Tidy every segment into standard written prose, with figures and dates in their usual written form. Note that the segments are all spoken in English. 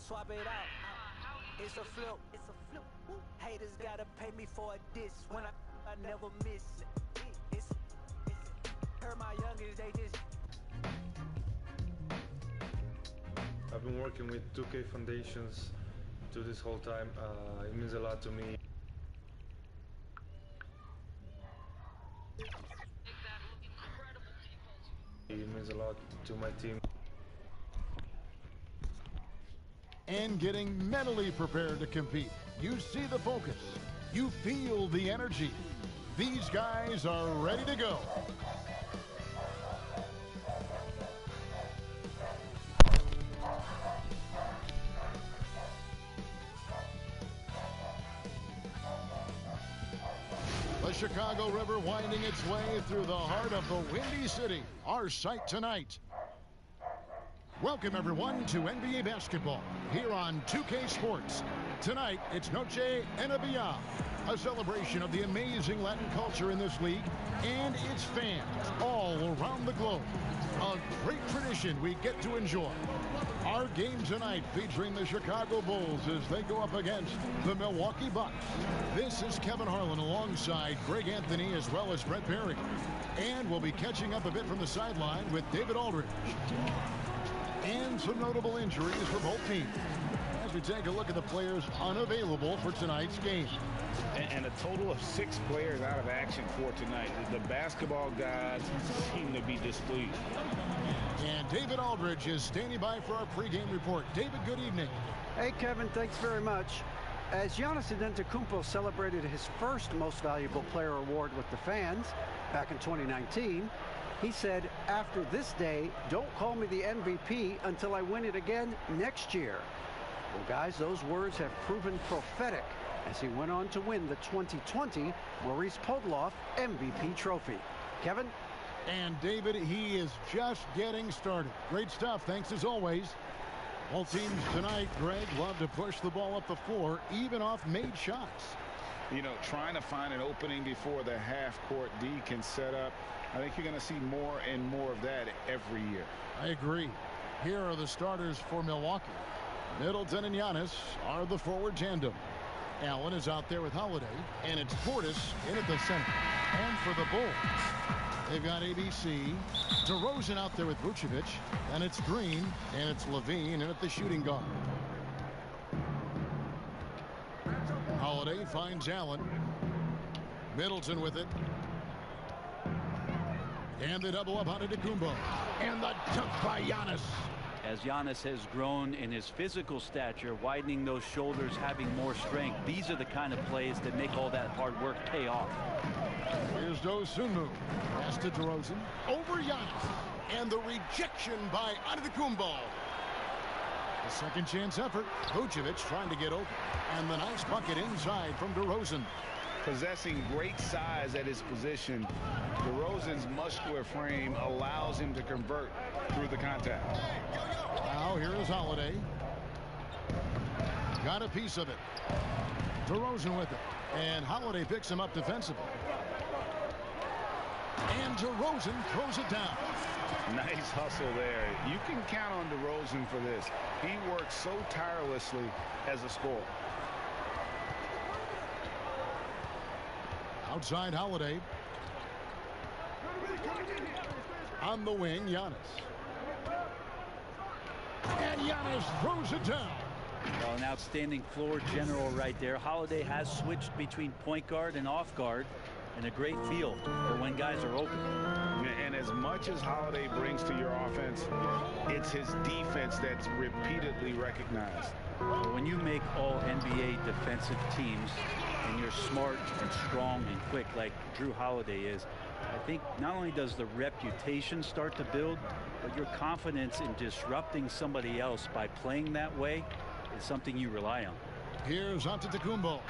Swap it out. It's a flip. It's a flip. Haters gotta pay me for a diss when I never miss. It's hurt my youngest. They just. I've been working with 2K Foundations to this whole time. It means a lot to me. It means a lot to my team. And getting mentally prepared to compete. You see the focus. You feel the energy. These guys are ready to go. The Chicago River winding its way through the heart of the Windy City, our site tonight. Welcome, everyone, to NBA basketball here on 2K Sports. Tonight, it's Noche NBA, a celebration of the amazing Latin culture in this league and its fans all around the globe. A great tradition we get to enjoy. Our game tonight featuring the Chicago Bulls as they go up against the Milwaukee Bucks. This is Kevin Harlan alongside Greg Anthony as well as Brett Perry. And we'll be catching up a bit from the sideline with David Aldridge. And some notable injuries for both teams as we take a look at the players unavailable for tonight's game. And a total of 6 players out of action for tonight. The basketball gods seem to be displeased. And David Aldridge is standing by for our pregame report. David, good evening. Hey, Kevin, thanks very much. As Giannis Antetokounmpo celebrated his first Most Valuable Player award with the fans back in 2019, he said, after this day, don't call me the MVP until I win it again next year. Well, guys, those words have proven prophetic as he went on to win the 2020 Maurice Podoloff MVP trophy. Kevin? And David, he is just getting started. Great stuff. Thanks as always. Both teams tonight, Greg, love to push the ball up the floor, even off made shots. You know, trying to find an opening before the half-court D can set up. I think you're going to see more and more of that every year. I agree. Here are the starters for Milwaukee. Middleton and Giannis are the forward tandem. Allen is out there with Holiday, and it's Portis in at the center. And for the Bulls, they've got ABC, DeRozan out there with Vucevic, and it's Green, and it's Levine in at the shooting guard. Holiday finds Allen. Middleton with it. And the double up on Antetokounmpo. And the dunk by Giannis. As Giannis has grown in his physical stature, widening those shoulders, having more strength, these are the kind of plays that make all that hard work pay off. Here's Dosunmu. Pass to DeRozan. Over Giannis. And the rejection by Antetokounmpo. A second chance effort. Vucevic trying to get open. And the nice bucket inside from DeRozan. Possessing great size at his position, DeRozan's muscular frame allows him to convert through the contact. Now here is Holiday. Got a piece of it. DeRozan with it. And Holiday picks him up defensively. And DeRozan throws it down. Nice hustle there. You can count on DeRozan for this. He works so tirelessly as a scorer. Outside Holiday. On the wing, Giannis. And Giannis throws it down. Well, an outstanding floor general right there. Holiday has switched between point guard and off guard, and a great feel for when guys are open. And as much as Holiday brings to your offense, it's his defense that's repeatedly recognized. When you make all NBA defensive teams and you're smart and strong and quick like Jrue Holiday is, I think not only does the reputation start to build, but your confidence in disrupting somebody else by playing that way is something you rely on. Here's Antetokounmpo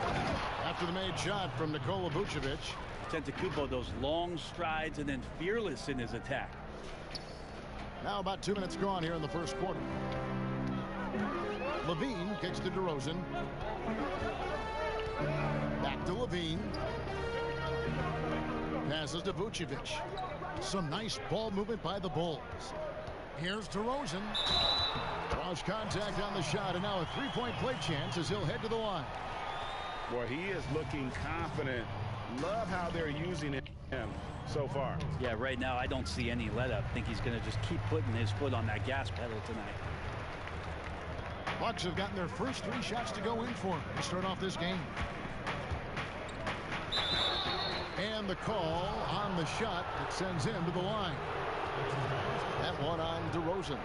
after the made shot from Nikola Vucevic. Antetokounmpo, those long strides and then fearless in his attack. Now about 2 minutes gone here in the first quarter. Levine kicks to DeRozan. Back to Levine. Passes to Vucevic. Some nice ball movement by the Bulls. Here's DeRozan. Lost contact on the shot, and now a three-point play chance as he'll head to the line. Boy, he is looking confident. Love how they're using him so far. Yeah, right now I don't see any let up. I think he's going to just keep putting his foot on that gas pedal tonight. Bucks have gotten their first 3 shots to go in for him to start off this game. And the call on the shot that sends him to the line. That one on DeRozan.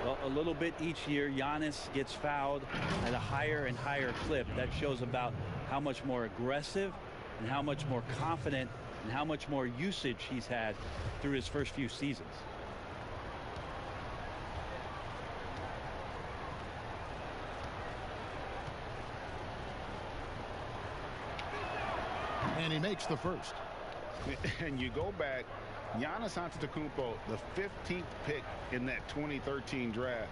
Well, a little bit each year, Giannis gets fouled at a higher and higher clip. That shows about how much more aggressive and how much more confident and how much more usage he's had through his first few seasons. And he makes the first. And you go back, Giannis Antetokounmpo, the 15th pick in that 2013 draft.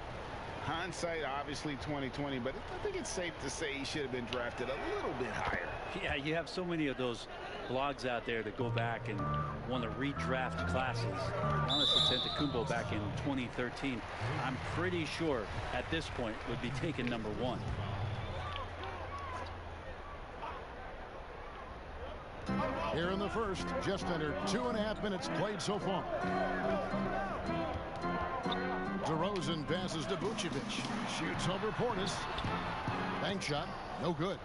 Hindsight, obviously 2020, but I think it's safe to say he should have been drafted a little bit higher. Yeah, you have so many of those blogs out there that go back and want to redraft classes. Giannis Antetokounmpo back in 2013, I'm pretty sure at this point would be taken number 1. Here in the first, just under 2.5 minutes played so far. DeRozan passes to Vucevic. Shoots over Portis. Bank shot, no good.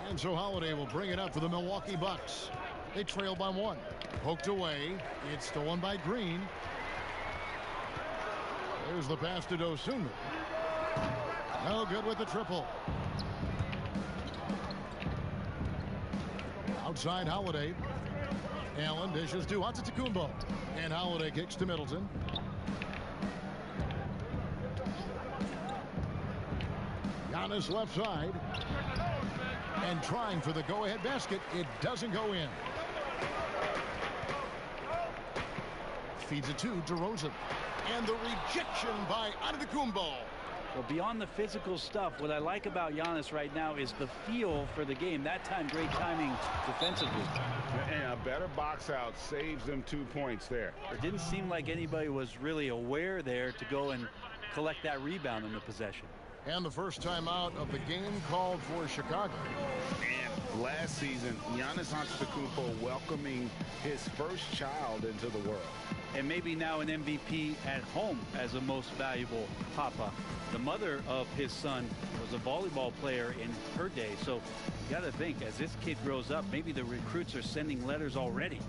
And so Holiday will bring it up for the Milwaukee Bucks. They trail by 1. Poked away. It's stolen by Green. There's the pass to Dosunmu. No good with the triple. Outside Holiday. Allen dishes to Antetokounmpo. And Holiday kicks to Middleton. Giannis left side. And trying for the go-ahead basket. It doesn't go in. Feeds it to DeRozan. And the rejection by Antetokounmpo. Well, beyond the physical stuff, what I like about Giannis right now is the feel for the game. That time, great timing defensively. And a better box out saves them 2 points there. It didn't seem like anybody was really aware there to go and collect that rebound in the possession. And the first time out of the game called for Chicago. And last season, Giannis Antetokounmpo welcoming his first child into the world. And maybe now an MVP at home as a most valuable papa. The mother of his son was a volleyball player in her day. So you got to think, as this kid grows up, maybe the recruits are sending letters already.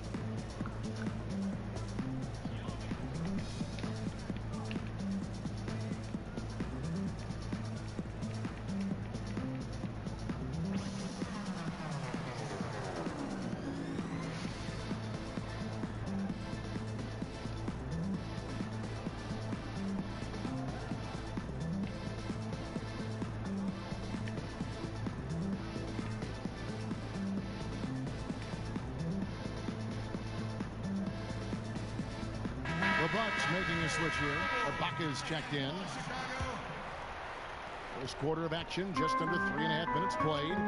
The Bucks making a switch here. Ibaka's checked in. First quarter of action, just under 3.5 minutes played.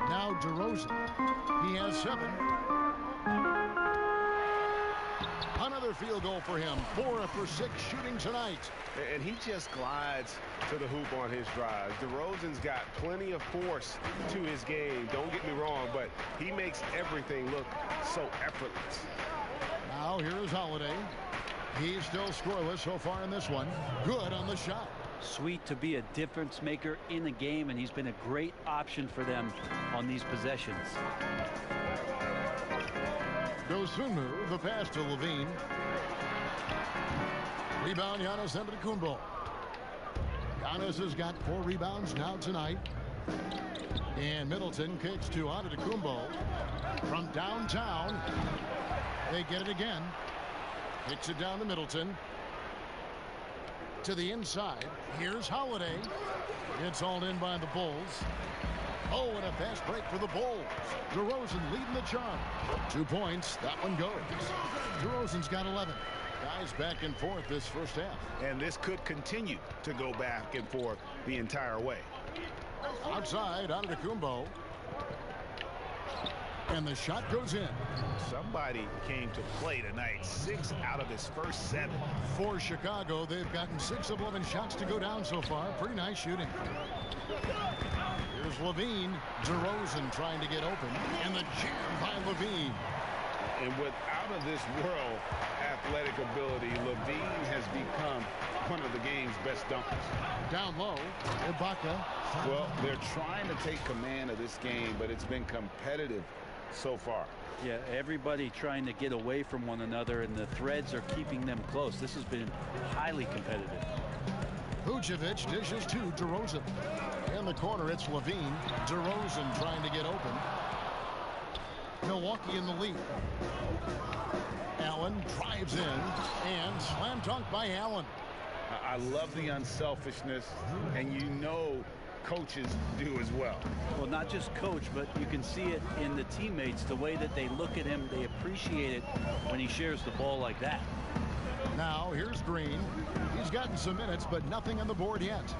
Now DeRozan. He has 7. Another field goal for him. 4 for 6 shooting tonight. And he just glides to the hoop on his drives. DeRozan's got plenty of force to his game. Don't get me wrong, but he makes everything look so effortless. Now here is Holiday. He's still scoreless so far in this one. Good on the shot. Sweet to be a difference maker in the game, and he's been a great option for them on these possessions. Dosunmu, the pass to Levine. Rebound, Giannis Antetokounmpo. Giannis has got 4 rebounds now tonight. And Middleton kicks to Antetokounmpo from downtown. They get it again. Kicks it down to Middleton. To the inside. Here's Holiday. It's hauled in by the Bulls. Oh, and a fast break for the Bulls. DeRozan leading the charge. 2 points. That one goes. DeRozan's got 11. Guys back and forth this first half. And this could continue to go back and forth the entire way. Outside, Antetokounmpo. And the shot goes in. Somebody came to play tonight. 6 out of his first 7. For Chicago, they've gotten 6 of 11 shots to go down so far. Pretty nice shooting. Here's Levine. DeRozan trying to get open. And the jam by Levine. And with out of this world athletic ability, Levine has become one of the game's best dunkers. Down low, Ibaka. Well, they're trying to take command of this game, but it's been competitive so far. Yeah, everybody trying to get away from one another, and the threads are keeping them close. This has been highly competitive. Vucevic dishes to DeRozan. In the corner, it's Levine. DeRozan trying to get open. Milwaukee in the lead. Allen drives in and slam dunk by Allen. I love the unselfishness, and you know coaches do as well. Well, not just coach, but you can see it in the teammates, the way that they look at him. They appreciate it when he shares the ball like that. Now here's Green. He's gotten some minutes, but nothing on the board yet.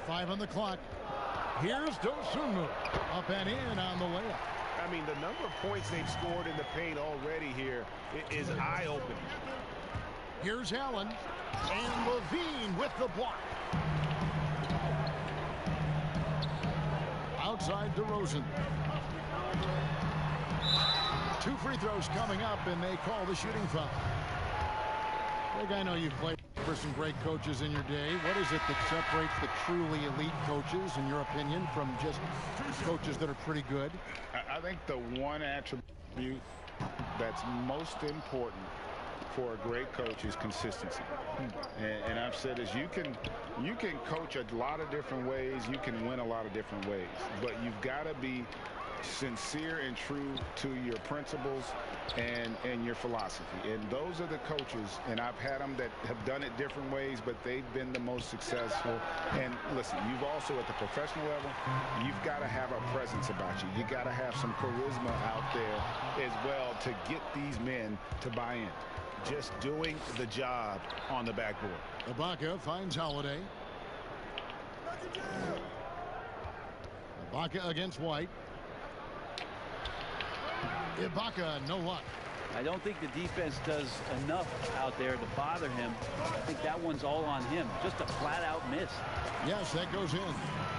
5 on the clock. Here's Dosunmu. Up and in on the layup. I mean, the number of points they've scored in the paint already here is eye-opening. Here's Allen. And Levine with the block. Outside DeRozan. 2 free throws coming up, and they call the shooting foul. Greg, I know you've played for some great coaches in your day. What is it that separates the truly elite coaches, in your opinion, from just coaches that are pretty good? I think the one attribute that's most important for a great coach is consistency. And I've said this, you can coach a lot of different ways, you can win a lot of different ways, but you've got to be sincere and true to your principles and your philosophy. And those are the coaches, and I've had them that have done it different ways, but they've been the most successful. And listen, you've also at the professional level, you've got to have a presence about you. You got to have some charisma out there as well to get these men to buy in. Just doing the job on the backboard. Ibaka finds Holiday. Ibaka against White. Ibaka, no luck. I don't think the defense does enough out there to bother him. I think that one's all on him. Just a flat-out miss. Yes, that goes in.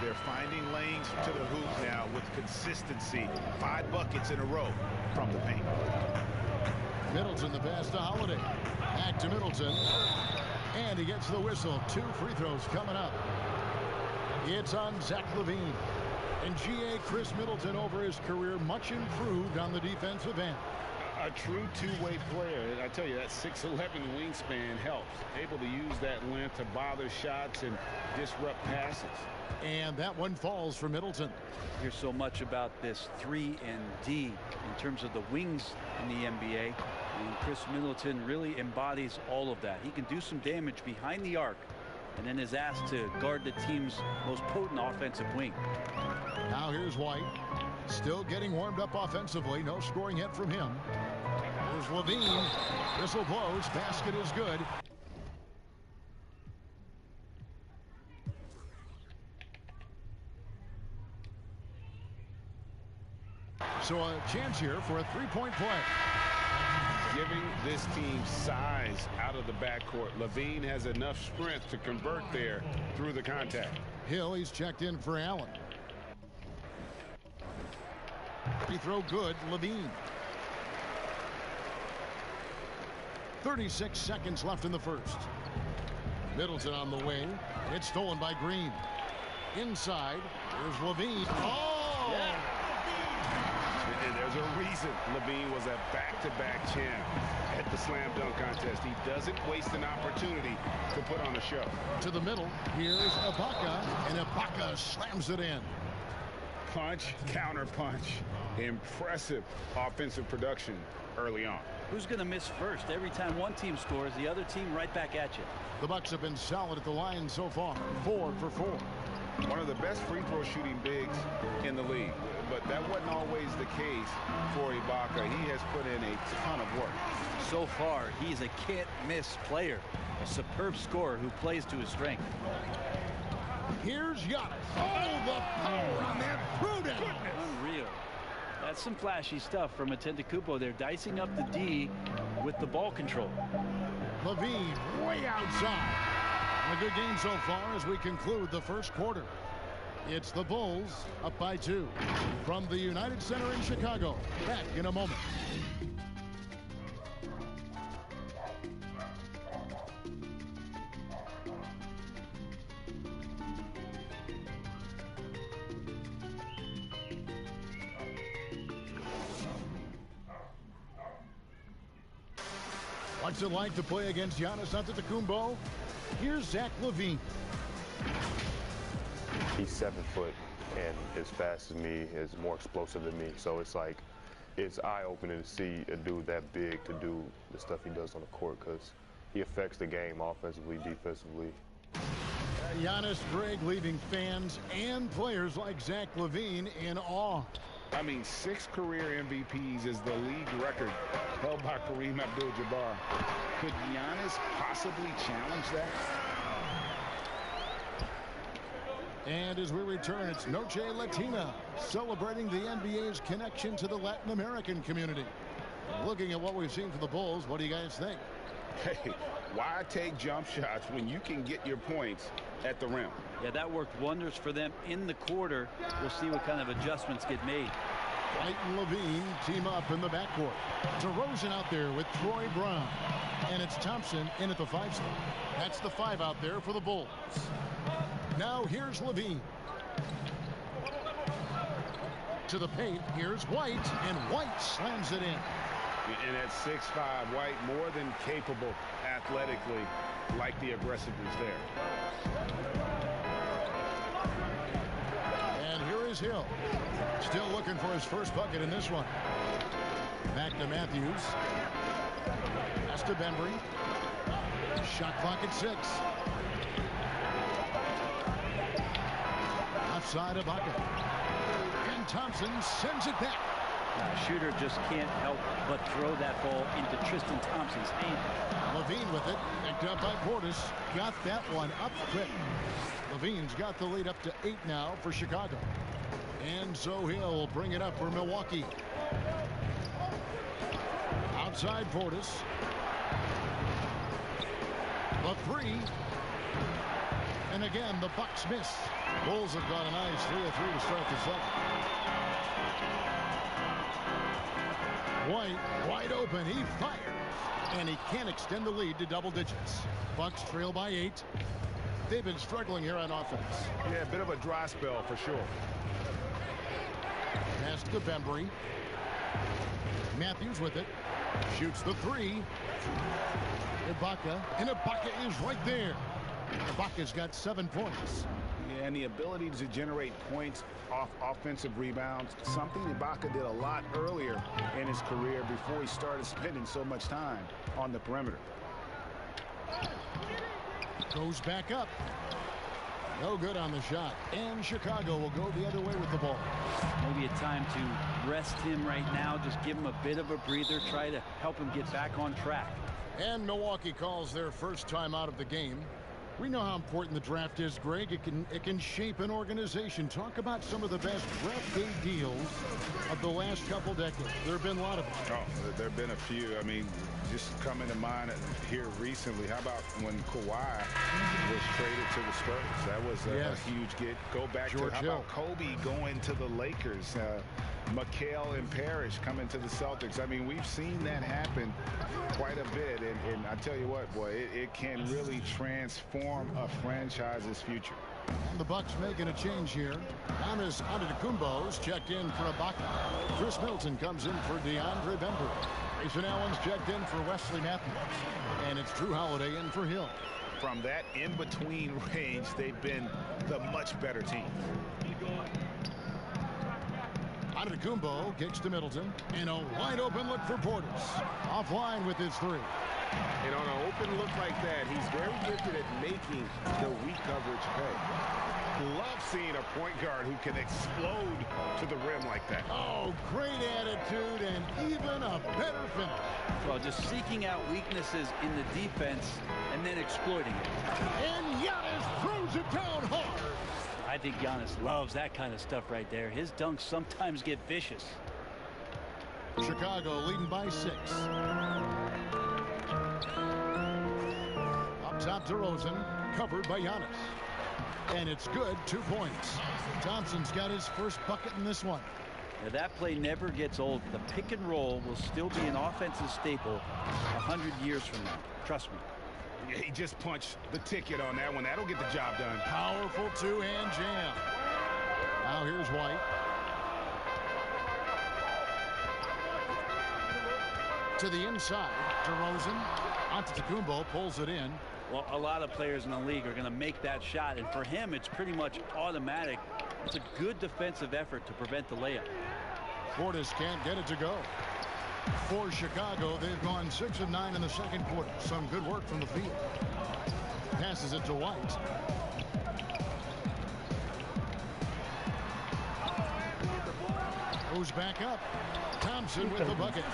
They're finding lanes to the hoop now with consistency. 5 buckets in a row from the paint. Middleton the pass to Holiday. Back to Middleton. And he gets the whistle. 2 free throws coming up. It's on Zach LaVine. And G.A. Chris Middleton over his career much improved on the defensive end. A true two-way player. And I tell you, that 6'11" wingspan helps. Able to use that length to bother shots and disrupt passes. And that one falls for Middleton. Hear so much about this 3 and D in terms of the wings in the NBA. And Chris Middleton really embodies all of that. He can do some damage behind the arc and then is asked to guard the team's most potent offensive wing. Now here's White. Still getting warmed up offensively. No scoring yet from him. Here's Levine. Whistle blows. Basket is good. So a chance here for a three-point play. Giving this team size out of the backcourt. LaVine has enough strength to convert there through the contact. Hill, he's checked in for Allen. Free throw good, LaVine. 36 seconds left in the first. Middleton on the wing. It's stolen by Green. Inside, there's LaVine. Oh! Yeah. And there's a reason LaVine was a back-to-back champ at the slam dunk contest. He doesn't waste an opportunity to put on a show. To the middle, here's Ibaka, and Ibaka slams it in. Punch, counter punch. Impressive offensive production early on. Who's going to miss first? Every time one team scores, the other team right back at you. The Bucks have been solid at the line so far. 4 for 4. One of the best free throw shooting bigs in the league. But that wasn't always the case for Ibaka. He has put in a ton of work. So far, he's a can't-miss player. A superb scorer who plays to his strength. Here's Giannis. Oh, the power on that throw-down. Unreal. That's some flashy stuff from Antetokounmpo. They're dicing up the D with the ball control. Levine way outside. A good game so far as we conclude the first quarter. It's the Bulls up by 2. From the United Center in Chicago. Back in a moment. What's it like to play against Giannis Antetokounmpo? Here's Zach LaVine. He's 7 foot and as fast as me, is more explosive than me. So it's like, it's eye-opening to see a dude that big to do the stuff he does on the court, because he affects the game offensively, defensively. Giannis, Greg, leaving fans and players like Zach LaVine in awe. I mean, 6 career MVPs is the league record held by Kareem Abdul-Jabbar. Could Giannis possibly challenge that? And as we return, it's Noche Latina, celebrating the NBA's connection to the Latin American community. Looking at what we've seen for the Bulls, what do you guys think? Hey, why take jump shots when you can get your points at the rim? Yeah, that worked wonders for them in the quarter. We'll see what kind of adjustments get made. White and Levine team up in the backcourt. DeRozan out there with Troy Brown. And it's Thompson in at the 5 spot. That's the 5 out there for the Bulls. Now here's Levine. To the paint, here's White, and White slams it in. And at 6'5", White more than capable athletically, like the aggressiveness there. And here is Hill. Still looking for his first bucket in this one. Back to Matthews. Pass to Bembry. Shot clock at 6. Outside of Ibaka. And Thompson sends it back. Shooter just can't help but throw that ball into Tristan Thompson's hand. Levine with it, picked up by Portis, got that one up quick. Levine's got the lead up to 8 now for Chicago. And so Hill will bring it up for Milwaukee. Outside Portis. The 3. And again, the Bucks miss. Bulls have got a nice 3-of-3 to start the second. White wide open. He fired. And he can't extend the lead to double digits. Bucks trail by 8. They've been struggling here on offense. Yeah, a bit of a dry spell for sure. Pass to Bembry. Matthews with it. Shoots the 3. Ibaka. And Ibaka is right there. Ibaka's got 7 points. Yeah, and the ability to generate points off offensive rebounds, something Ibaka did a lot earlier in his career before he started spending so much time on the perimeter. Goes back up. No good on the shot. And Chicago will go the other way with the ball. Maybe a time to rest him right now. Just give him a bit of a breather. Try to help him get back on track. And Milwaukee calls their first time out of the game. We know how important the draft is, Greg. It can shape an organization. Talk about some of the best draft day deals of the last couple decades. There have been a lot of them. Oh, there have been a few. I mean, just coming to mind here recently. How about when Kawhi was traded to the Spurs? That was a huge get. Go back George to how Hill. about Kobe going to the Lakers? McHale and Parrish coming to the Celtics. I mean, we've seen that happen quite a bit. And I tell you what, boy, it can really transform a franchise's future. And the Bucks making a change here. Giannis Antetokounmpo's checked in for Ibaka. Chris Middleton comes in for DeAndre Bembry. Grayson Allen's checked in for Wesley Matthews. And it's Drew Holiday in for Hill. From that in-between range, they've been the much better team. Antetokounmpo kicks to Middleton. And a wide open look for Portis. Offline with his 3. And on an open look like that, he's very gifted at making the weak coverage pay. Love seeing a point guard who can explode to the rim like that. Oh, great attitude and even a better finish. Well, just seeking out weaknesses in the defense and then exploiting it. And Giannis throws it down hard. I think Giannis loves that kind of stuff right there. His dunks sometimes get vicious. Chicago leading by 6. Up top, DeRozan, covered by Giannis. And it's good, 2 points. Thompson's got his first bucket in this one. Now, that play never gets old. The pick and roll will still be an offensive staple 100 years from now. Trust me. Yeah, he just punched the ticket on that one. That'll get the job done. Powerful two-hand jam. Now here's White. To the inside. DeRozan. Antetokounmpo pulls it in. Well, a lot of players in the league are going to make that shot, and for him, it's pretty much automatic. It's a good defensive effort to prevent the layup. Portis can't get it to go. For Chicago, they've gone 6 of 9 in the second quarter. Some good work from the field. Passes it to White. Goes back up. Thompson with the bucket.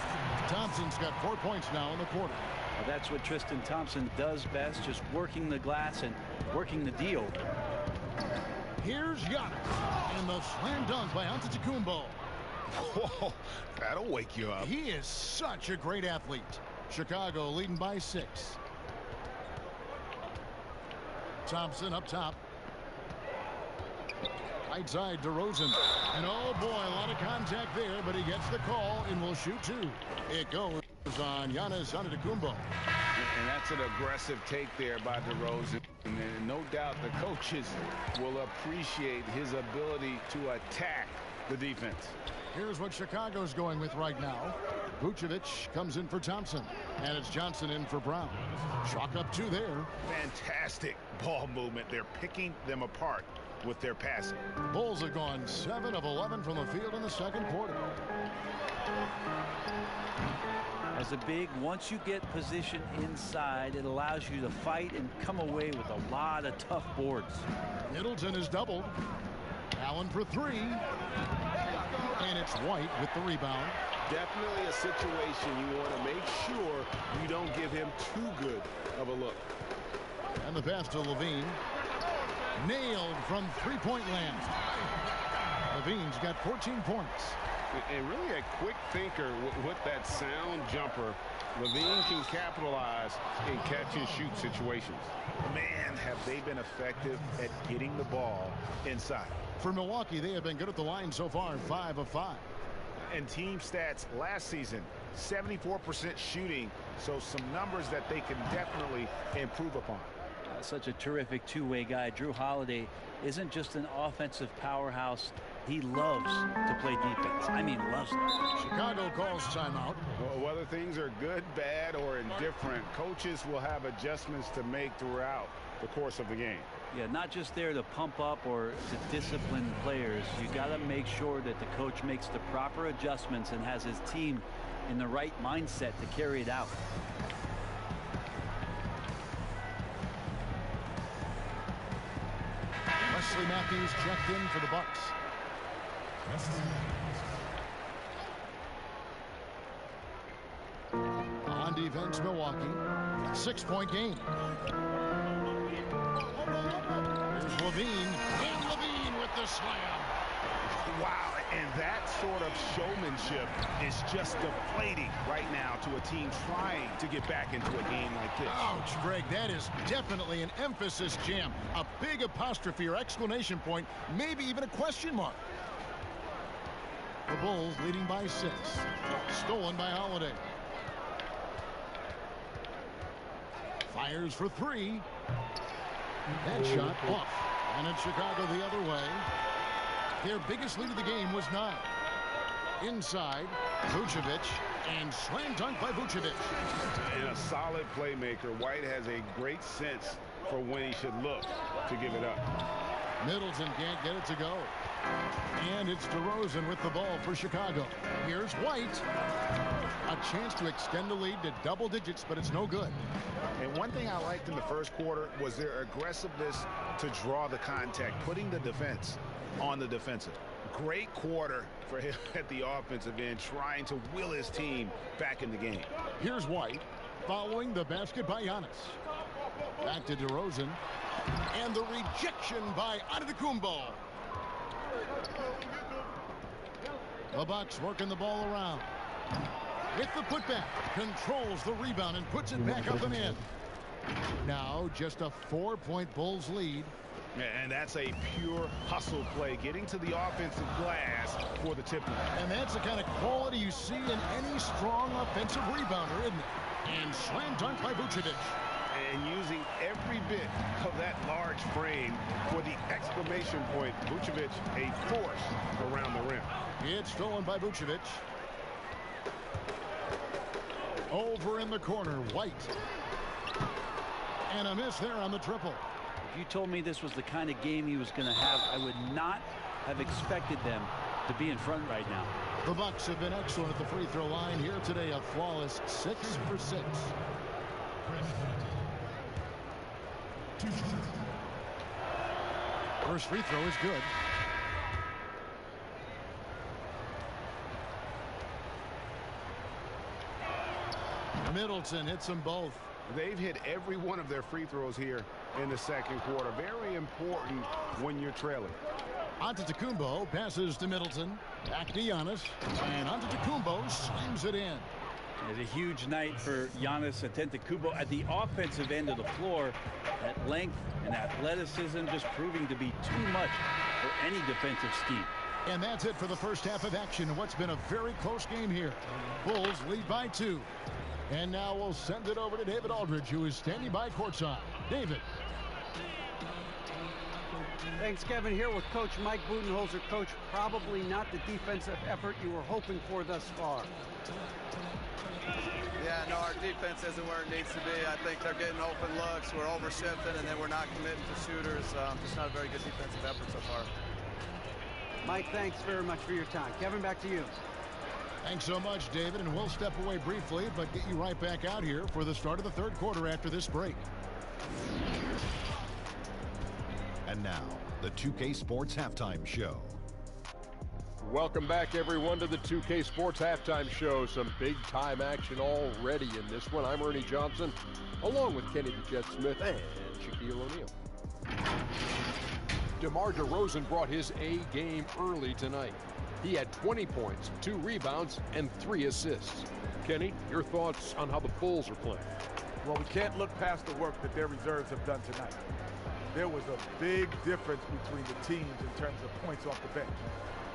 Thompson's got 4 points now in the quarter. Well, that's what Tristan Thompson does best, just working the glass and working the deal. Here's Giannis. And the slam dunk by Antetokounmpo. Whoa, that'll wake you up. He is such a great athlete. Chicago leading by 6. Thompson up top. Right side, DeRozan. And oh boy, a lot of contact there, but he gets the call and will shoot 2. It goes on Giannis Antetokounmpo. And that's an aggressive take there by DeRozan. And no doubt the coaches will appreciate his ability to attack the defense. Here's what Chicago's going with right now. Vucevic comes in for Thompson. And it's Johnson in for Brown. Chalk up 2 there. Fantastic ball movement. They're picking them apart with their passing. Bulls have gone 7 of 11 from the field in the second quarter. As a big, once you get position inside, it allows you to fight and come away with a lot of tough boards. Middleton is doubled. Allen for 3. And it's White with the rebound. Definitely a situation you want to make sure you don't give him too good of a look. And the pass to Levine. Nailed from three-point land. Levine's got 14 points. And really a quick thinker with that sound jumper. Levine can capitalize in catch-and-shoot situations. Man, have they been effective at getting the ball inside. For Milwaukee, they have been good at the line so far, 5 of 5. And team stats last season, 74% shooting, so some numbers that they can definitely improve upon. Such a terrific two-way guy. Jrue Holiday isn't just an offensive powerhouse. He loves to play defense. I mean, loves it. Chicago calls timeout. Well, whether things are good, bad, or indifferent, coaches will have adjustments to make throughout the course of the game. Yeah, not just there to pump up or to discipline players. You got to make sure that the coach makes the proper adjustments and has his team in the right mindset to carry it out. Wesley Matthews checked in for the Bucks. On defense, Milwaukee. 6-point game. Here's Levine. And Levine with the slam. Wow, and that sort of showmanship is just deflating right now to a team trying to get back into a game like this. Ouch, Greg, that is definitely an emphasis jam. A big apostrophe or exclamation point, maybe even a question mark. The Bulls leading by 6. Stolen by Holiday. Fires for 3. That shot off. And it's Chicago the other way. Their biggest lead of the game was 9. Inside, Vucevic, and slam dunk by Vucevic. And a solid playmaker. White has a great sense for when he should look to give it up. Middleton can't get it to go. And it's DeRozan with the ball for Chicago. Here's White. A chance to extend the lead to double digits, but it's no good. And one thing I liked in the first quarter was their aggressiveness to draw the contact, putting the defense on the defensive. Great quarter for him at the offensive end, trying to will his team back in the game. Here's White following the basket by Giannis. Back to DeRozan. And the rejection by Antetokounmpo. The Bucks working the ball around. With the putback, controls the rebound and puts it back up and in. Now just a 4-point Bulls lead. And that's a pure hustle play, getting to the offensive glass for the tip. And that's the kind of quality you see in any strong offensive rebounder, isn't it? And slam dunk by Vucevic. And using every bit of that large frame for the exclamation point. Vucevic, a force around the rim. It's stolen by Vucevic. Over in the corner, White. And a miss there on the triple. If you told me this was the kind of game he was going to have, I would not have expected them to be in front right now. The Bucks have been excellent at the free throw line here today. A flawless 6 for 6. First free throw is good. Middleton hits them both. They've hit every one of their free throws here in the second quarter. Very important when you're trailing. Antetokounmpo passes to Middleton. Back to Giannis. And Antetokounmpo slams it in. It's a huge night for Giannis Antetokounmpo at the offensive end of the floor. That length and athleticism just proving to be too much for any defensive scheme. And that's it for the first half of action. What's been a very close game here. Bulls lead by 2. And now we'll send it over to David Aldridge, who is standing by courtside. David. Thanks, Kevin. Here with Coach Mike Budenholzer. Coach, probably not the defensive effort you were hoping for thus far. Yeah, no, our defense isn't where it needs to be. I think they're getting open looks. We're overshifting, and then we're not committing to shooters. Just not a very good defensive effort so far. Mike, thanks very much for your time. Kevin, back to you. Thanks so much, David, and we'll step away briefly, but get you right back out here for the start of the third quarter after this break. And now, the 2K Sports Halftime Show. Welcome back, everyone, to the 2K Sports Halftime Show. Some big-time action already in this one. I'm Ernie Johnson, along with Kenny the Jet Smith and Shaquille O'Neal. DeMar DeRozan brought his A game early tonight. He had 20 points, 2 rebounds, and 3 assists. Kenny, your thoughts on how the Bulls are playing? Well, we can't look past the work that their reserves have done tonight. There was a big difference between the teams in terms of points off the bench.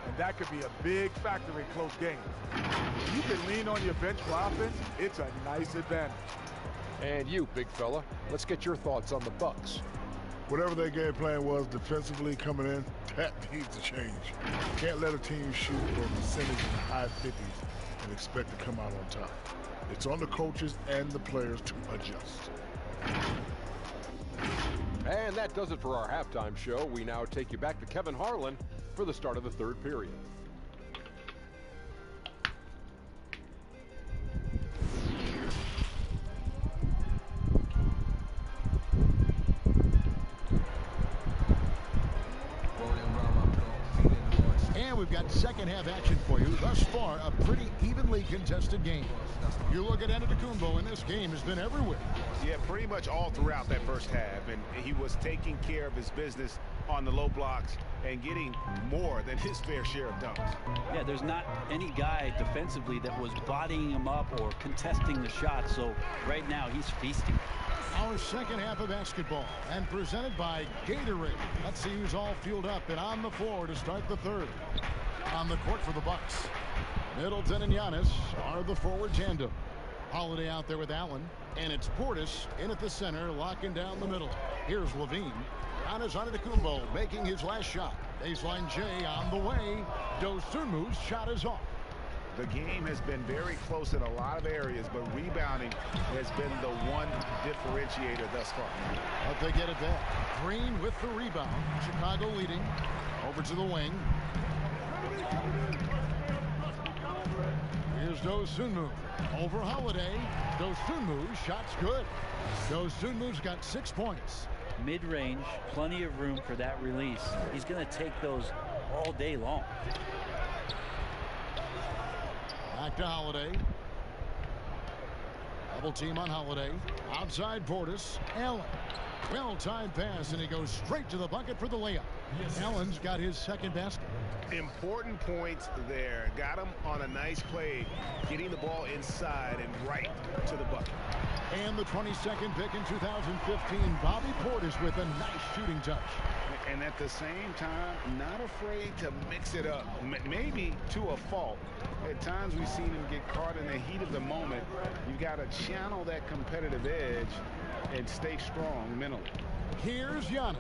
And that could be a big factor in close games. If you can lean on your bench for offense, it's a nice advantage. And you, big fella, let's get your thoughts on the Bucks. Whatever their game plan was defensively coming in, that needs to change. Can't let a team shoot for a percentage in the high 50s and expect to come out on top. It's on the coaches and the players to adjust. And that does it for our halftime show. We now take you back to Kevin Harlan for the start of the third period. And we've got second half action for you. Thus far, a pretty evenly contested game. You look at Antetokounmpo, and this game has been everywhere. Yeah, pretty much all throughout that first half. And he was taking care of his business on the low blocks and getting more than his fair share of dunks. Yeah, there's not any guy defensively that was bodying him up or contesting the shot. So right now he's feasting. Our second half of basketball, and presented by Gatorade. Let's see who's all fueled up and on the floor to start the third. On the court for the Bucks, Middleton and Giannis are the forward tandem. Holiday out there with Allen, and it's Portis in at the center, locking down the middle. Here's Levine. Giannis Antetokounmpo making his last shot. Baseline J on the way. Dosunmu's shot is off. The game has been very close in a lot of areas, but rebounding has been the one differentiator thus far. But they get it back. Green with the rebound. Chicago leading. Over to the wing. Here's Dosunmu. Over Holiday. Dosunmu's shot's good. Dosunmu's got 6 points. Mid-range, plenty of room for that release. He's going to take those all day long. Back to Holiday. Double team on Holiday. Outside Portis. Allen. Well-timed pass, and he goes straight to the bucket for the layup. Allen's got his second basket. Important points there. Got him on a nice play, getting the ball inside and right to the bucket. And the 22nd pick in 2015, Bobby Portis with a nice shooting touch. And at the same time, not afraid to mix it up, maybe to a fault. At times we've seen him get caught in the heat of the moment. You've got to channel that competitive edge and stay strong mentally. Here's Giannis,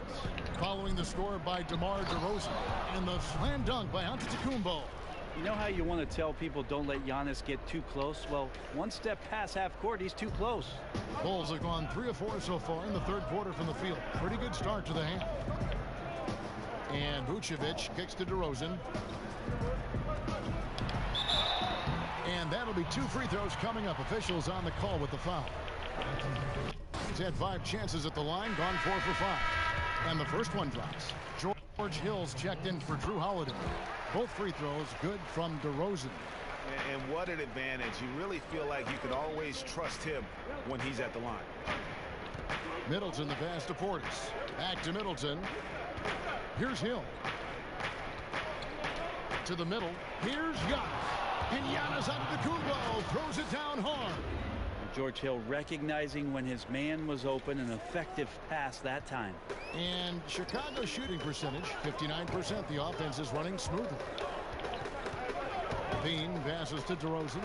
following the score by DeMar DeRozan, and the slam dunk by Antetokounmpo. You know how you want to tell people don't let Giannis get too close? Well, one step past half court, he's too close. Bulls have gone 3 of 4 so far in the third quarter from the field. Pretty good start to the half. And Vucevic kicks to DeRozan. And that'll be 2 free throws coming up. Officials on the call with the foul. He's had 5 chances at the line, gone 4 for 5. And the first one drops. George Hill's checked in for Drew Holiday. Both free throws good from DeRozan. And what an advantage. You really feel like you can always trust him when he's at the line. Middleton the pass to Portis. Back to Middleton. Here's Hill. To the middle. Here's Giannis. And Giannis Antetokounmpo throws it down hard. George Hill recognizing when his man was open, an effective pass that time. And Chicago's shooting percentage, 59%. The offense is running smoothly. Bean passes to DeRozan.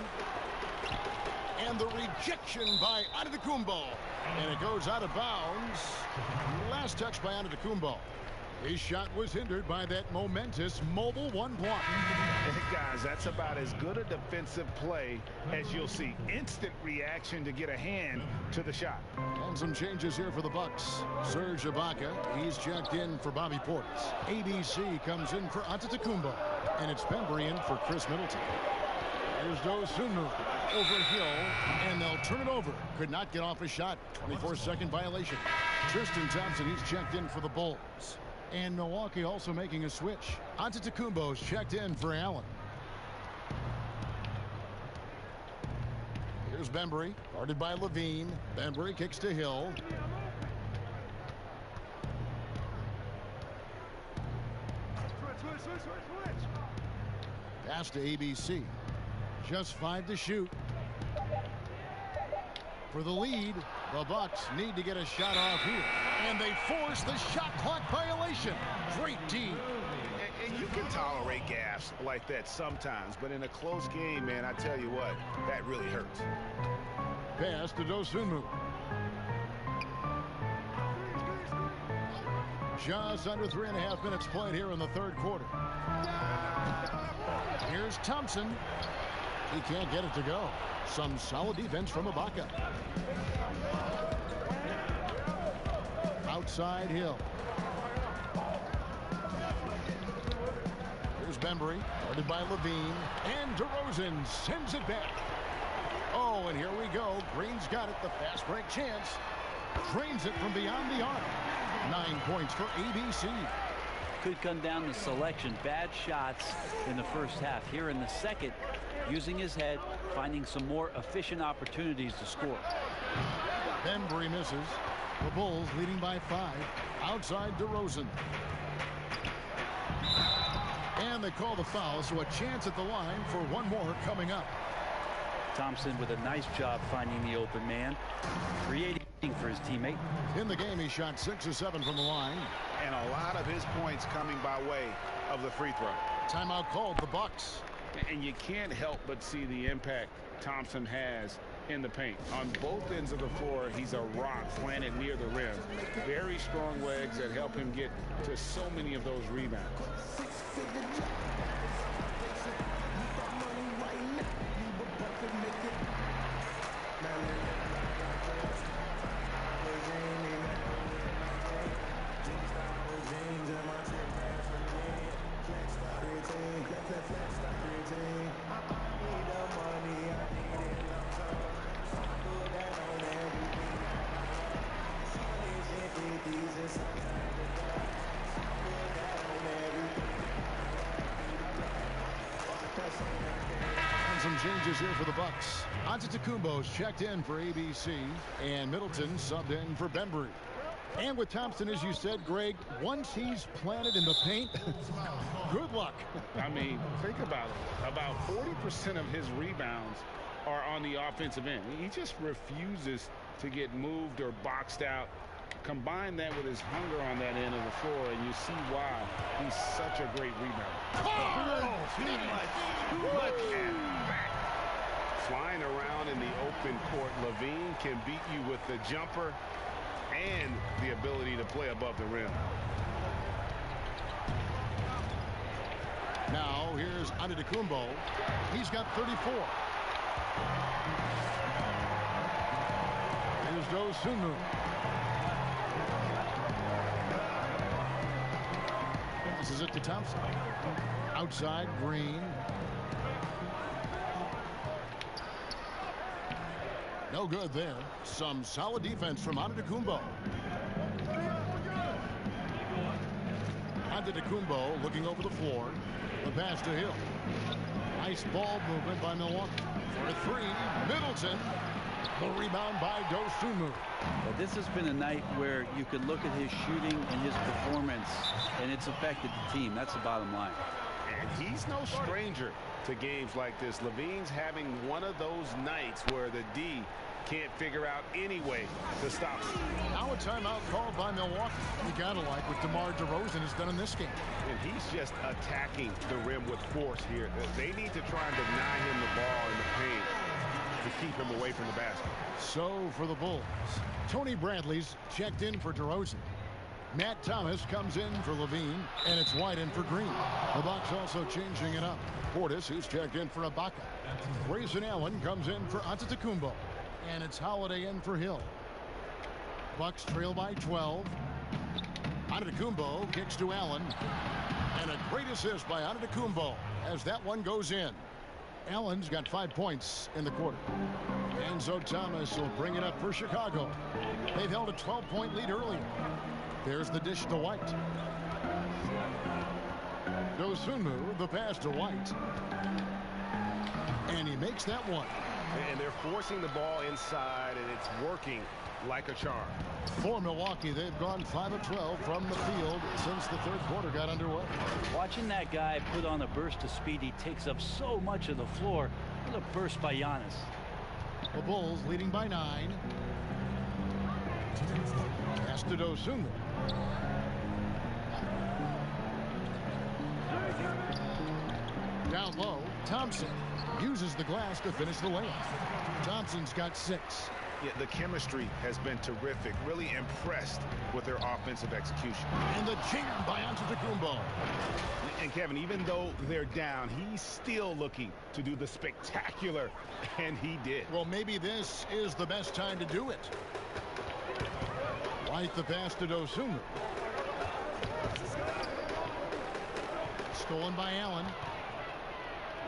And the rejection by Antetokounmpo. And it goes out of bounds. Last touch by Antetokounmpo. His shot was hindered by that momentous mobile one block. Hey guys, that's about as good a defensive play as you'll see. Instant reaction to get a hand to the shot. And some changes here for the Bucks. Serge Ibaka, he's checked in for Bobby Portis. ABC comes in for Antetokounmpo. And it's Bembry in for Chris Middleton. Here's Dosunmu over Hill, and they'll turn it over. Could not get off a shot. 24-second violation. Tristan Thompson, he's checked in for the Bulls. And Milwaukee also making a switch. Antetokounmpo's checked in for Allen. Here's Bembry, guarded by Levine. Bembry kicks to Hill. Pass to ABC. Just 5 to shoot. For the lead, the Bucks need to get a shot off here. And they force the shot clock violation. Great D. And you can tolerate gaffes like that sometimes, but in a close game, man, I tell you what, that really hurts. Pass to Dosunmu. Just under 3.5 minutes played here in the third quarter. Here's Thompson. He can't get it to go. Some solid defense from Ibaka. Outside Hill. Here's Bembry, guarded by Levine, and DeRozan sends it back. Oh, and here we go. Green's got it, the fast break chance. Drains it from beyond the arc. 9 points for ABC. Could come down to selection. Bad shots in the first half. Here in the second, using his head, finding some more efficient opportunities to score. Bembry misses. The Bulls leading by 5. Outside DeRozan. And they call the foul, so a chance at the line for one more coming up. Thompson with a nice job finding the open man, creating for his teammate. In the game, he shot 6 of 7 from the line. And a lot of his points coming by way of the free throw. Timeout called, the Bucks. And you can't help but see the impact Thompson has in the paint. On both ends of the floor, he's a rock planted near the rim. Very strong legs that help him get to so many of those rebounds. changes here for the Bucks. Antetokounmpo's checked in for ABC, and Middleton subbed in for Bembry. And with Thompson, as you said, Greg, once he's planted in the paint, good luck. I mean, think about it. About 40% of his rebounds are on the offensive end. He just refuses to get moved or boxed out. Combine that with his hunger on that end of the floor, and you see why he's such a great rebounder. Too much at back. Flying around in the open court, LaVine can beat you with the jumper and the ability to play above the rim. Now here's Antetokounmpo. He's got 34. Here's Dosunmu. This is it to Thompson. Outside, Green. No good there. Some solid defense from Antetokounmpo. Antetokounmpo looking over the floor. The pass to Hill. Nice ball movement by Milwaukee. For a three, Middleton. The rebound by Dosunmu. Well, this has been a night where you could look at his shooting and his performance, and it's affected the team. That's the bottom line. And he's no stranger to games like this. LaVine's having one of those nights where the D can't figure out any way to stop him. Now a timeout called by Milwaukee. You gotta like what DeMar DeRozan has done in this game. And he's just attacking the rim with force here. They need to try and deny him the ball in the paint to keep him away from the basket. So for the Bulls, Tony Bradley's checked in for DeRozan. Matt Thomas comes in for LaVine, and it's White in for Green. The Bucks also changing it up. Portis, who's checked in for Ibaka. Grayson Allen comes in for Antetokounmpo, and it's Holiday in for Hill. Bucks trail by 12. Antetokounmpo kicks to Allen, and a great assist by Antetokounmpo as that one goes in. Allen's got 5 points in the quarter. Enzo Thomas will bring it up for Chicago. They've held a 12-point lead earlier. There's the dish to White. Dosunmu, the pass to White. And he makes that one. And they're forcing the ball inside, and it's working like a charm. For Milwaukee, they've gone 5 of 12 from the field since the third quarter got underway. Watching that guy put on a burst of speed, he takes up so much of the floor. What a burst by Giannis. The Bulls leading by 9. Pass to Dosunmu. Down low, Thompson uses the glass to finish the layup. Thompson's got 6. Yeah, the chemistry has been terrific. Really impressed with their offensive execution. And the jam by Antetokounmpo. And Kevin, even though they're down, he's still looking to do the spectacular, and he did. Well, maybe this is the best time to do it. White the pass to Dosunmu. Stolen by Allen.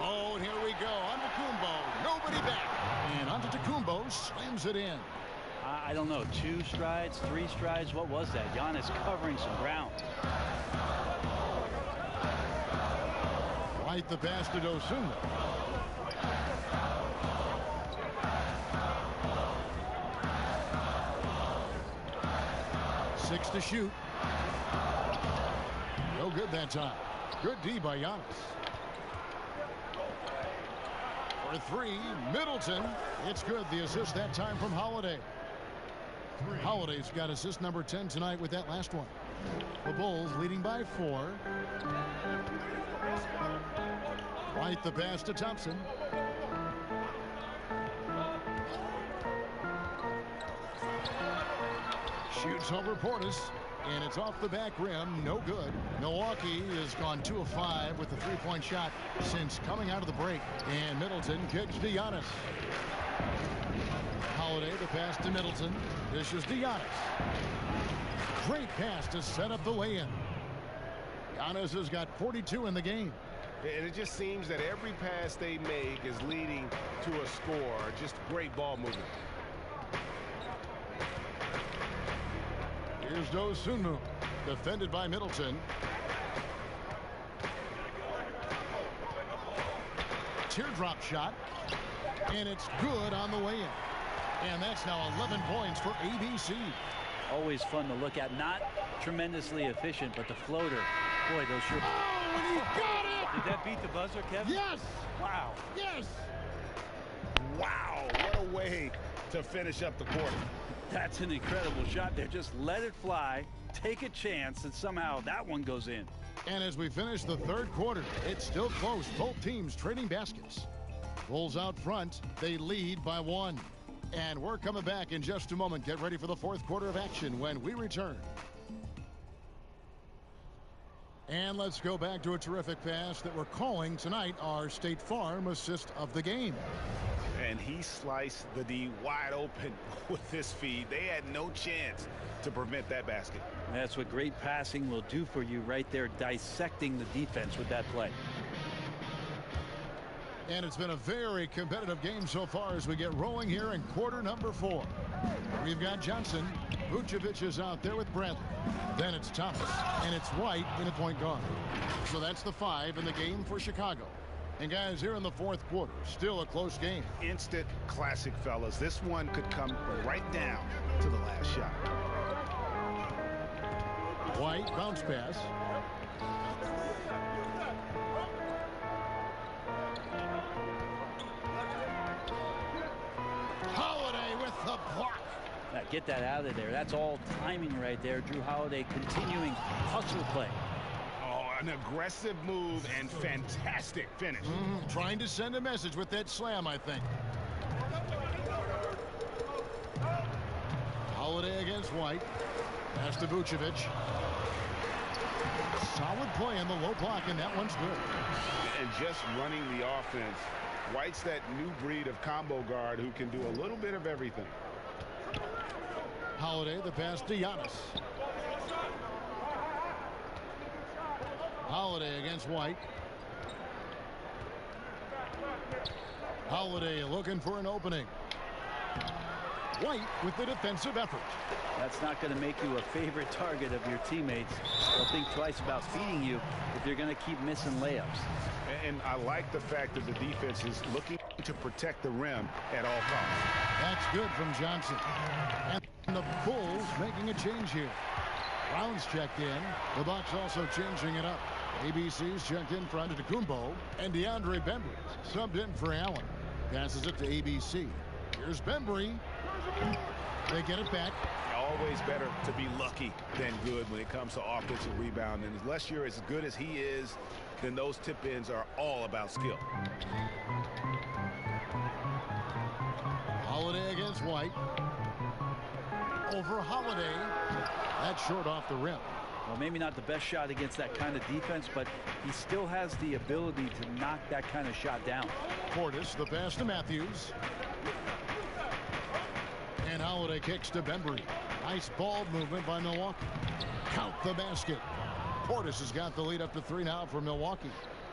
Oh, and here we go. Antetokounmpo, nobody back. And Antetokounmpo slams it in. I don't know, 2 strides, 3 strides. What was that? Giannis covering some ground. White the pass to Dosunmu. Six to shoot. No good that time. Good D by Giannis. For 3, Middleton. It's good. The assist that time from Holiday. Holiday's got assist number 10 tonight with that last one. The Bulls leading by 4. White the pass to Thompson. Shoots over Portis, and it's off the back rim. No good. Milwaukee has gone 2 of 5 with the 3-point shot since coming out of the break. And Middleton kicks to Giannis. Holiday, the pass to Middleton. This is to Giannis. Great pass to set up the lay-in. Giannis has got 42 in the game. And it just seems that every pass they make is leading to a score. Just great ball movement. Here's Dosunmu, defended by Middleton. Teardrop shot. And it's good on the way in. And that's now 11 points for ABC. Always fun to look at. Not tremendously efficient, but the floater. Boy, those sure. Oh, and he got it! Did that beat the buzzer, Kevin? Yes! Wow. Yes! Wow, what a way to finish up the quarter. That's an incredible shot there. Just let it fly, take a chance, and somehow that one goes in. And as we finish the third quarter, it's still close. Both teams trading baskets. Bulls out front. They lead by 1. And we're coming back in just a moment. Get ready for the fourth quarter of action when we return. And let's go back to a terrific pass that we're calling tonight our State Farm assist of the game. And he sliced the D wide open with this feed. They had no chance to prevent that basket. That's what great passing will do for you right there, dissecting the defense with that play. And it's been a very competitive game so far as we get rolling here in quarter number 4. We've got Johnson. Vucevic is out there with Bradley. Then it's Thomas. And it's White in at point guard. So that's the 5 in the game for Chicago. And guys, here in the fourth quarter, still a close game. Instant classic, fellas. This one could come right down to the last shot. White bounce pass. Holiday with the block. Now get that out of there. That's all timing right there. Drew Holiday continuing hustle play. Oh, an aggressive move and fantastic finish. Trying to send a message with that slam, I think. Holiday against White. Pass to Vucevic. Solid play in the low block, and that one's good. And just running the offense. White's that new breed of combo guard who can do a little bit of everything. Holiday, the pass to Giannis. Holiday against White. Holiday looking for an opening. White with the defensive effort. That's not going to make you a favorite target of your teammates. They'll think twice about feeding you if you're going to keep missing layups. And I like the fact that the defense is looking to protect the rim at all costs. That's good from Johnson. And the Bulls making a change here. Brown's checked in. The Bucks also changing it up. ABC's checked in for Antetokounmpo. And DeAndre Bembry subbed in for Allen. Passes it to ABC. Here's Bembry. They get it back. Always better to be lucky than good when it comes to offensive rebound. And unless you're as good as he is, then those tip-ins are all about skill. Holiday against White. Over Holiday. That's short off the rim. Well, maybe not the best shot against that kind of defense, but he still has the ability to knock that kind of shot down. Portis, the pass to Matthews. And Holiday kicks to Bembry. Nice ball movement by Milwaukee. Count the basket. Portis has got the lead up to 3 now for Milwaukee.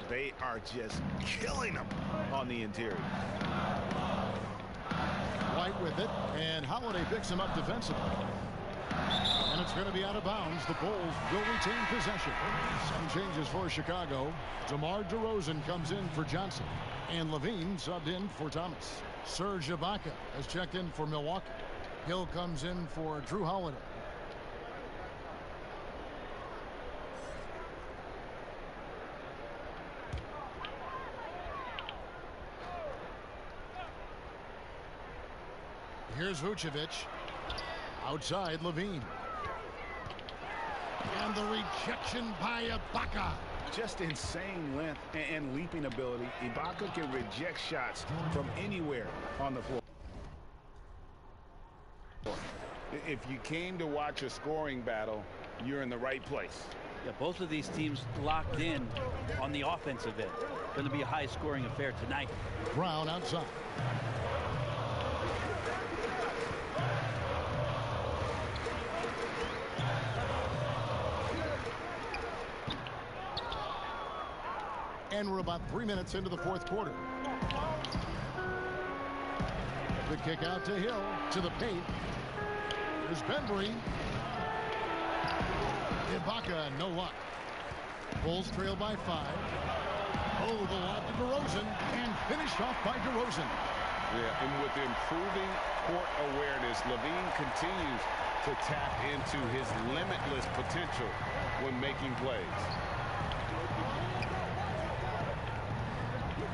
They are just killing them on the interior. White with it, and Holiday picks him up defensively. And it's going to be out of bounds. The Bulls will retain possession. Some changes for Chicago. DeMar DeRozan comes in for Johnson. And Levine subbed in for Thomas. Serge Ibaka has checked in for Milwaukee. Hill comes in for Drew Holiday. Here's Vucevic. Outside, Levine. And the rejection by Ibaka. Just insane length and leaping ability. Ibaka can reject shots from anywhere on the floor. If you came to watch a scoring battle, you're in the right place. Yeah, both of these teams locked in on the offensive end. Going to be a high-scoring affair tonight. Brown outside. And we're about 3 minutes into the fourth quarter. The kick out to Hill, to the paint. There's Bembry. Ibaka, no luck. Bulls trail by 5. Oh, the lob to DeRozan, and finished off by DeRozan. Yeah, and with improving court awareness, LaVine continues to tap into his limitless potential when making plays.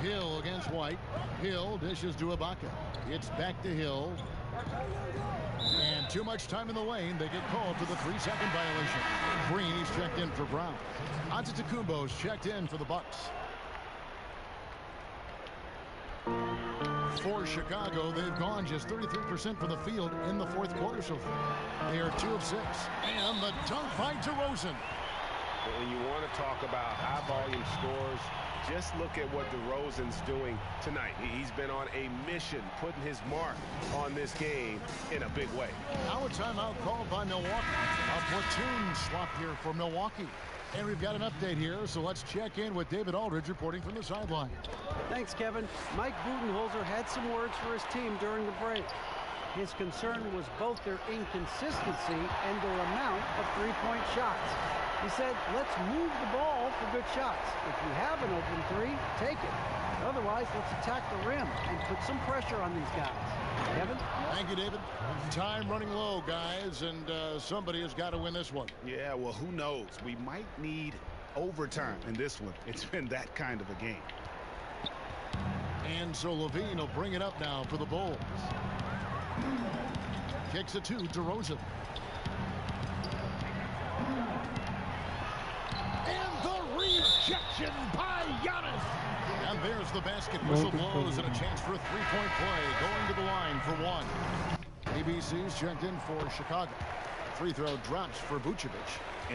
Hill against White. Hill dishes to Ibaka. It's back to Hill. And too much time in the lane. They get called to the 3-second violation. Green's checked in for Brown. Antetokounmpo's checked in for the Bucks. For Chicago, they've gone just 33% from the field in the fourth quarter so far. They are 2 of 6. And the dunk by DeRozan. And you want to talk about high-volume scores. Just look at what DeRozan's doing tonight. He's been on a mission, putting his mark on this game in a big way. Now a timeout called by Milwaukee. A platoon swap here for Milwaukee. And we've got an update here, so let's check in with David Aldridge reporting from the sideline. Thanks, Kevin. Mike Budenholzer had some words for his team during the break. His concern was both their inconsistency and their amount of three-point shots. He said, let's move the ball for good shots. If you have an open three, take it. Otherwise, let's attack the rim and put some pressure on these guys. Kevin? Thank you, David. Time running low, guys, and somebody has got to win this one. Yeah, well, who knows? We might need overtime in this one. It's been that kind of a game. And so LaVine will bring it up now for the Bulls. Kicks it to DeRozan. And the rejection by Giannis. And there's the basket. Whistle blows and a chance for a three-point play. Going to the line for one. ABC's checked in for Chicago. Free throw drops for Vucevic.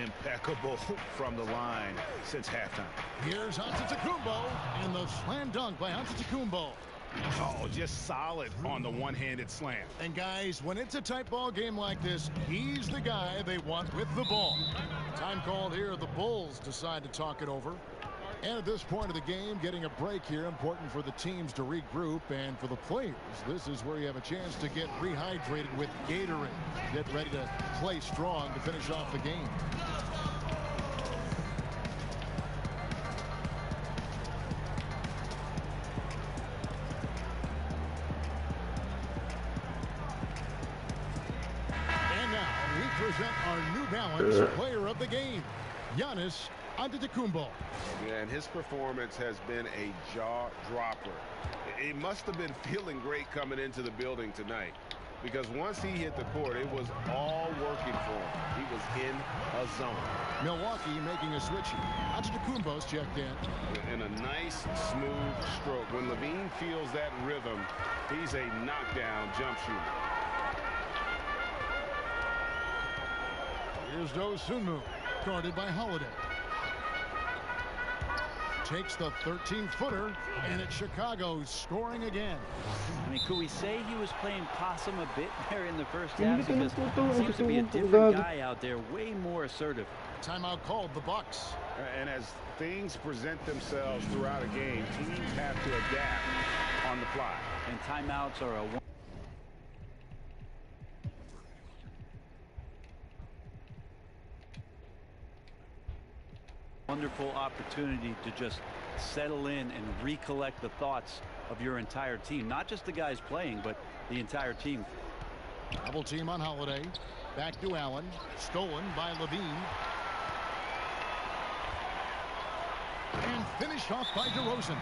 Impeccable from the line since halftime. Here's Antetokounmpo and the slam dunk by Antetokounmpo. Oh, just solid on the one-handed slam. And guys, when it's a tight ball game like this, he's the guy they want with the ball. Time called here. The Bulls decide to talk it over. And at this point of the game, getting a break here, important for the teams to regroup, and for the players, this is where you have a chance to get rehydrated with Gatorade. Get ready to play strong to finish off the game. And now we present our New Balance player of the game, Giannis Antetokounmpo. Yeah, and his performance has been a jaw-dropper. He must have been feeling great coming into the building tonight, because once he hit the court, it was all working for him. He was in a zone. Milwaukee making a switch. Antetokounmpo's checked in. And a nice, smooth stroke. When LaVine feels that rhythm, he's a knockdown jump shooter. Here's Dosunmu, guarded by Holiday. Takes the 13-footer, and it's Chicago scoring again. I mean, could we say he was playing possum a bit there in the first half? Because it seems to be a different guy out there, way more assertive. Timeout called the Bucks. And as things present themselves throughout a game, teams have to adapt on the fly. And timeouts are a wonderful opportunity to just settle in and recollect the thoughts of your entire team. Not just the guys playing, but the entire team. Double team on Holiday. Back to Allen. Stolen by LaVine. And finished off by DeRozan.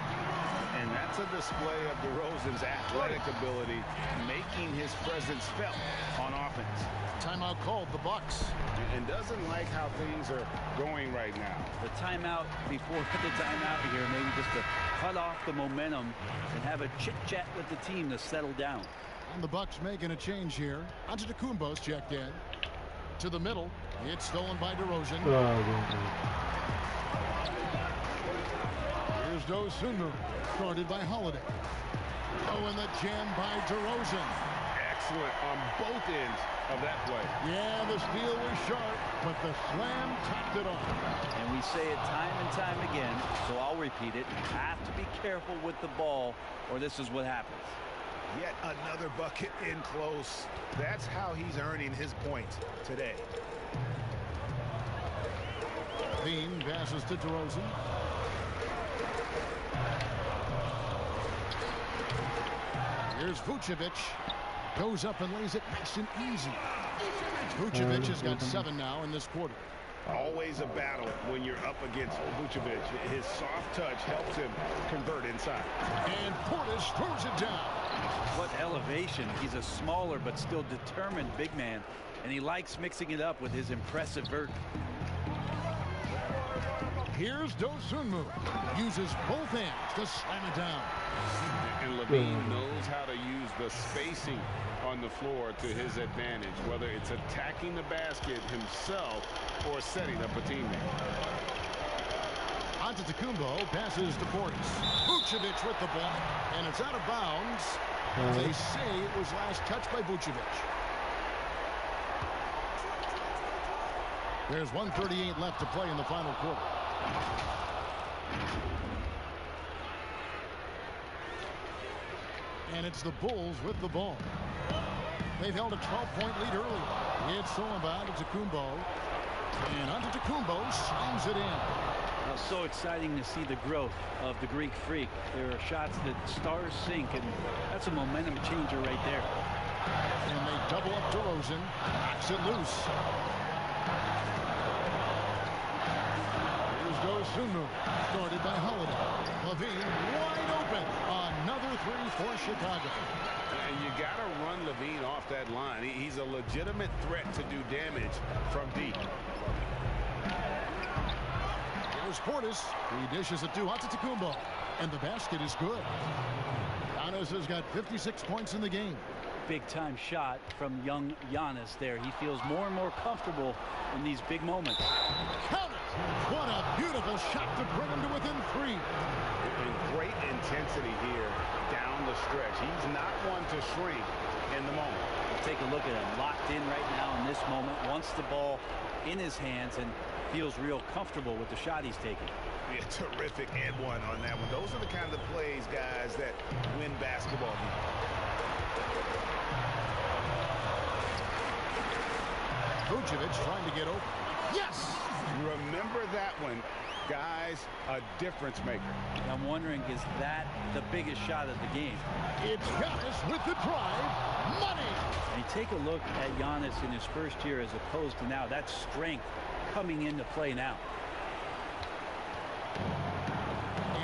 And that's a display of DeRozan's athletic ability, making his presence felt on offense. Timeout called the Bucks. And doesn't like how things are going right now. The timeout before the timeout here, maybe just to cut off the momentum and have a chit-chat with the team to settle down. And the Bucks making a change here. Antetokounmpo's checked in. To the middle. It's stolen by DeRozan. Here's Dosunmu, guarded by Holiday. Oh, and the jam by DeRozan. Excellent on both ends of that play. Yeah, the steal was sharp, but the slam topped it off. And we say it time and time again, so I'll repeat it. You have to be careful with the ball, or this is what happens. Yet another bucket in close. That's how he's earning his points today. Bean passes to DeRozan. Here's Vucevic. Goes up and lays it nice and easy. Vucevic has got 7 now in this quarter. Always a battle when you're up against Vucevic. His soft touch helps him convert inside. And Portis throws it down. What elevation. He's a smaller but still determined big man, and he likes mixing it up with his impressive vert. Here's Dosunmu. Uses both hands to slam it down. And LaVine knows how to use the spacing on the floor to his advantage, whether it's attacking the basket himself or setting up a teammate. Antetokounmpo passes to Portis. Vucevic with the ball, and it's out of bounds. They say it was last touched by Vucevic. There's 1:38 left to play in the final quarter. And it's the Bulls with the ball. They've held a 12-point lead early. It's all about Antetokounmpo. And Antetokounmpo slams it in. Well, so exciting to see the growth of the Greek Freak. There are shots that stars sink, and that's a momentum changer right there. And they double up DeRozan. Knocks it loose. Here's Dosunmu. Started by Holiday. LaVine wide open. Another 3 for Chicago. And you got to run LaVine off that line. He's a legitimate threat to do damage from deep. Here's Portis. He dishes it to Antetokounmpo. And the basket is good. Giannis has got 56 points in the game. Big-time shot from young Giannis there. He feels more and more comfortable in these big moments. Count it! What a beautiful shot to bring him to within 3. And great intensity here down the stretch. He's not one to shrink in the moment. Take a look at him, locked in right now in this moment. Wants the ball in his hands and feels real comfortable with the shot he's taking. Yeah, terrific and one on that one. Those are the kind of plays, guys, that win basketball games. Vucevic trying to get open. Yes! Remember that one, guys, a difference maker. I'm wondering, is that the biggest shot of the game? It's Giannis with the drive. Money! And you take a look at Giannis in his first year as opposed to now. That strength coming into play now.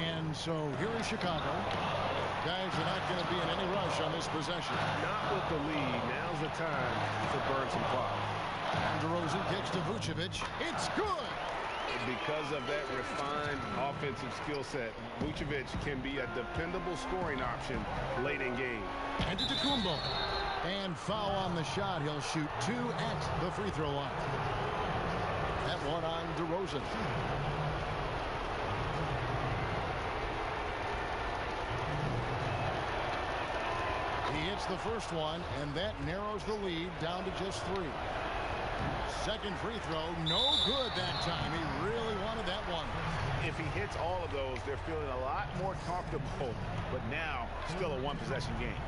And so here is Chicago. Guys are not going to be in any rush on this possession. Not with the lead. Now's the time to burn some clock. DeRozan kicks to Vucevic. It's good! Because of that refined offensive skill set, Vucevic can be a dependable scoring option late in game. Antetokounmpo. And foul on the shot. He'll shoot 2 at the free throw line. That one on DeRozan. He hits the first one, and that narrows the lead down to just 3. Second free throw, no good that time. He really wanted that one. If he hits all of those, they're feeling a lot more comfortable, but now still a one-possession game.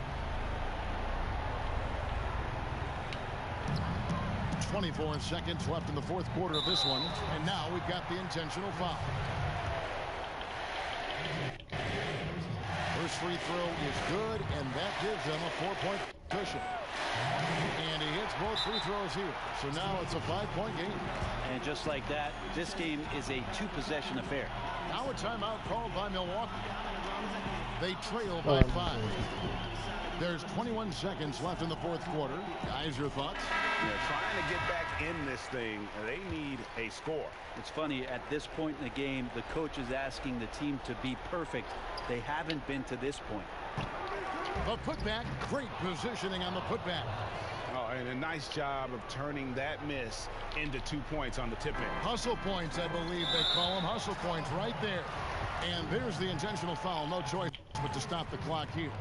24 seconds left in the fourth quarter of this one, and now we've got the intentional foul. First free throw is good, and that gives them a 4-point cushion. And he hits both free throws here. So now it's a 5-point game. And just like that, this game is a 2-possession affair. Now a timeout called by Milwaukee. They trail by 5. There's 21 seconds left in the fourth quarter. Guys, your thoughts? Yeah, trying to get back in this thing, they need a score. It's funny, at this point in the game, the coach is asking the team to be perfect. They haven't been to this point. The putback, great positioning on the putback. Oh, and a nice job of turning that miss into 2 points on the tip-in. Hustle points, I believe they call them. Hustle points right there. And there's the intentional foul. No choice but to stop the clock here.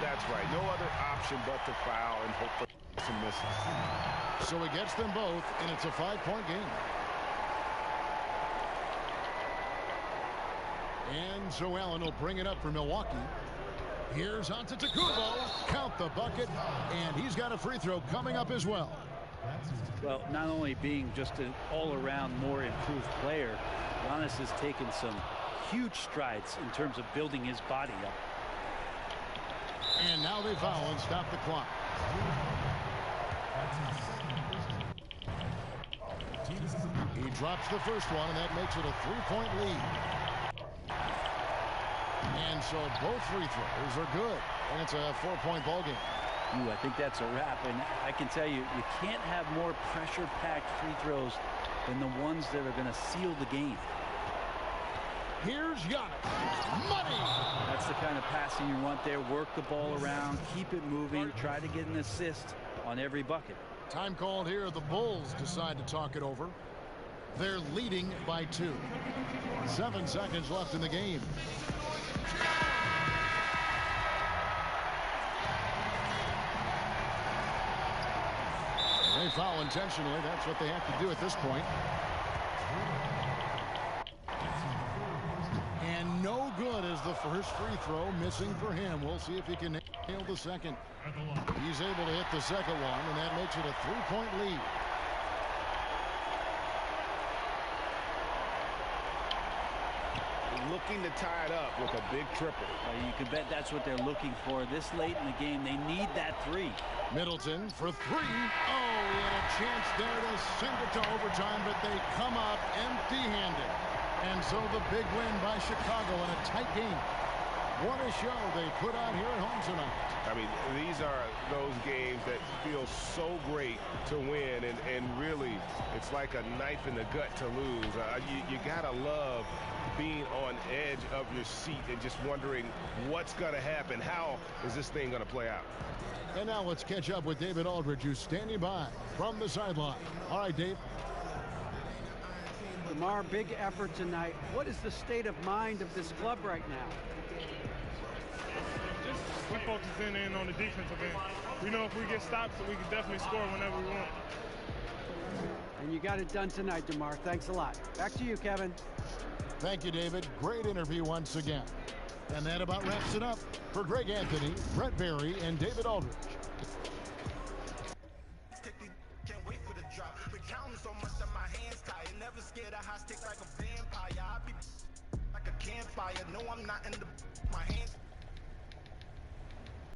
That's right. No other option but to foul and hope for some misses. So he gets them both, and it's a 5-point game. And so Allen will bring it up for Milwaukee. Here's Antetokounmpo. Count the bucket, and he's got a free throw coming up as well. Well, not only being just an all-around more improved player, Giannis has taken some huge strides in terms of building his body up. And now they foul and stop the clock. He drops the first one, and that makes it a 3-point lead. And so both free throws are good, and it's a 4-point ball game. Ooh, I think that's a wrap, and I can tell you, you can't have more pressure-packed free throws than the ones that are going to seal the game. Here's Giannis. Money! That's the kind of passing you want there. Work the ball around, keep it moving, try to get an assist on every bucket. Time called here. The Bulls decide to talk it over. They're leading by 2. 7 seconds left in the game. They foul intentionally. That's what they have to do at this point. And no good is the first free throw, missing for him. We'll see if he can nail the second. He's able to hit the second one, and that makes it a 3-point lead. Looking to tie it up with a big triple. You can bet that's what they're looking for. This late in the game, they need that 3. Middleton for 3. Oh, he had a chance there to send it to overtime, but they come up empty-handed. And so the big win by Chicago in a tight game. What a show they put on here at home tonight. I mean, these are those games that feel so great to win, and really, it's like a knife in the gut to lose. You gotta love being on edge of your seat and just wondering what's gonna happen. How is this thing gonna play out? And now let's catch up with David Aldridge, who's standing by from the sideline. All right, Dave. DeMar, big effort tonight. What is the state of mind of this club right now? Just we're focusing in on the defensive end. We know if we get stops, we can definitely score whenever we want. And you got it done tonight, DeMar. Thanks a lot. Back to you, Kevin. Thank you, David. Great interview once again. And that about wraps it up. For Greg Anthony, Brett Barry, and David Aldridge. Can't wait for the drop. Been counting so much that my hands tired. Never scared of high stakes like a vampire. I be like a campfire. No, I'm not in the